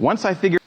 Once I figured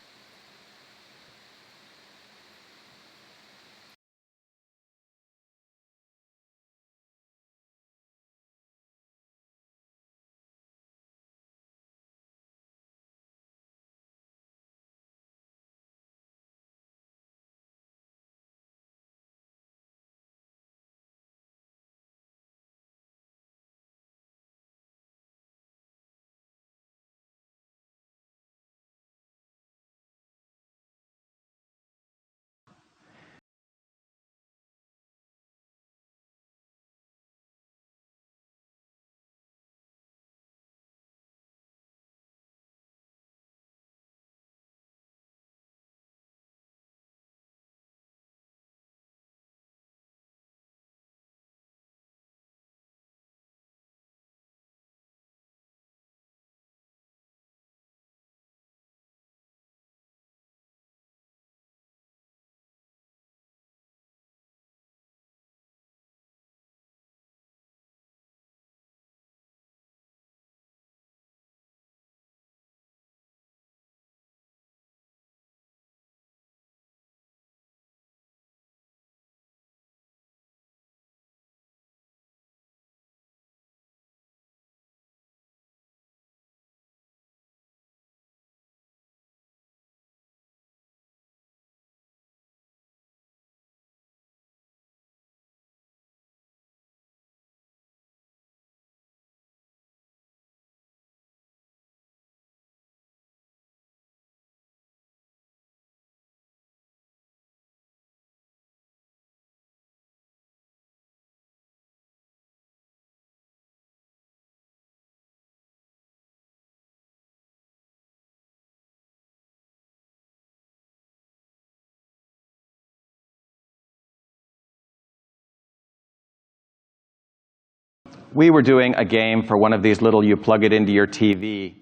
we were doing a game for one of these little you plug it into your TV,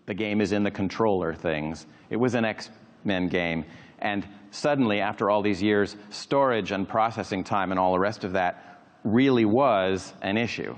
the game is in the controller things. It was an X-Men game. And suddenly, after all these years, storage and processing time and all the rest of that really was an issue.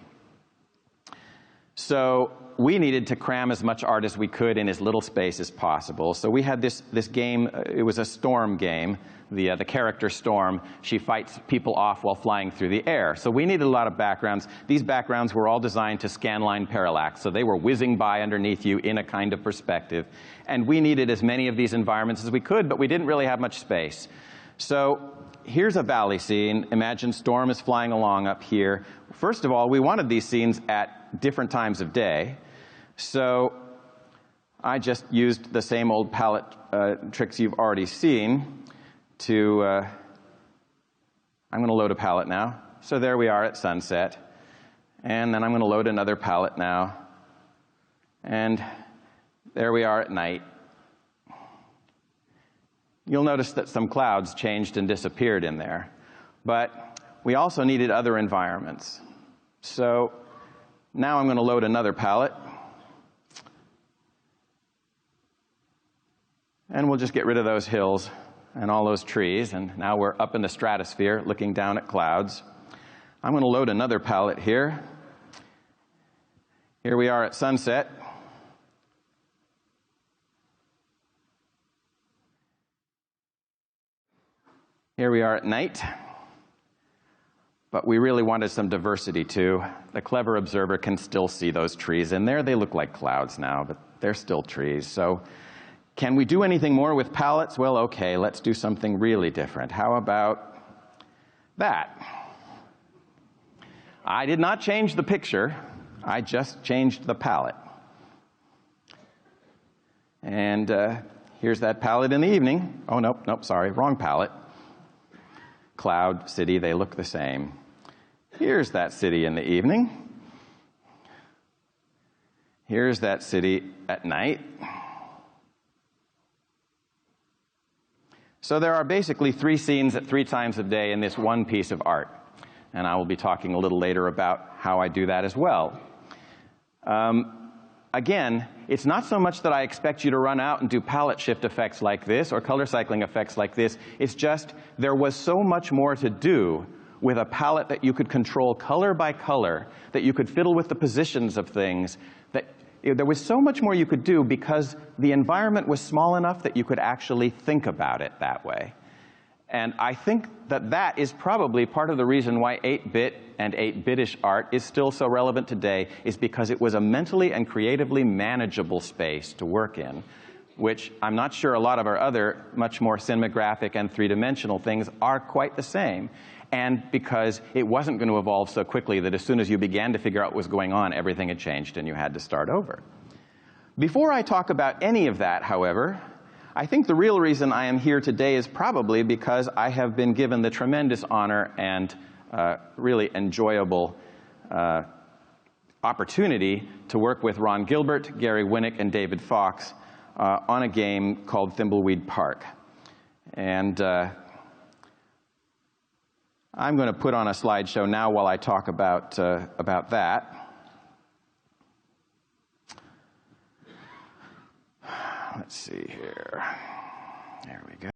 So we needed to cram as much art as we could in as little space as possible. So we had this game, it was a storm game. The character Storm, she fights people off while flying through the air. So we needed a lot of backgrounds. These backgrounds were all designed to scanline parallax, so they were whizzing by underneath you in a kind of perspective. And we needed as many of these environments as we could, but we didn't really have much space. So here's a valley scene. Imagine Storm is flying along up here. First of all, we wanted these scenes at different times of day. So I just used the same old palette tricks you've already seen to, I'm going to load a palette now. So there we are at sunset. And then I'm going to load another palette now. And there we are at night. You'll notice that some clouds changed and disappeared in there. But we also needed other environments. So now I'm going to load another palette. And we'll just get rid of those hills and all those trees, and now we're up in the stratosphere looking down at clouds. I'm going to load another palette here. Here we are at sunset. Here we are at night. But we really wanted some diversity too. The clever observer can still see those trees in there. They look like clouds now, but they're still trees. So can we do anything more with palettes? Well, okay, let's do something really different. How about that? I did not change the picture. I just changed the palette. And here's that palette in the evening. Oh, nope, sorry, wrong palette. Cloud, city, they look the same. Here's that city in the evening. Here's that city at night. So there are basically 3 scenes at 3 times a day in this one piece of art. And I will be talking a little later about how I do that as well. Again, it's not so much that I expect you to run out and do palette shift effects like this or color cycling effects like this. It's just there was so much more to do with a palette that you could control color by color, that you could fiddle with the positions of things, that there was so much more you could do because the environment was small enough that you could actually think about it that way. And I think that that is probably part of the reason why 8-bit and 8-bitish art is still so relevant today, is because it was a mentally and creatively manageable space to work in, which I'm not sure a lot of our other much more cinematographic and three-dimensional things are quite the same. And because it wasn't going to evolve so quickly that as soon as you began to figure out what was going on, everything had changed and you had to start over. Before I talk about any of that, however, I think the real reason I am here today is probably because I have been given the tremendous honor and really enjoyable opportunity to work with Ron Gilbert, Gary Winnick, and David Fox on a game called Thimbleweed Park. And I'm going to put on a slideshow now while I talk about that. Let's see here. There we go.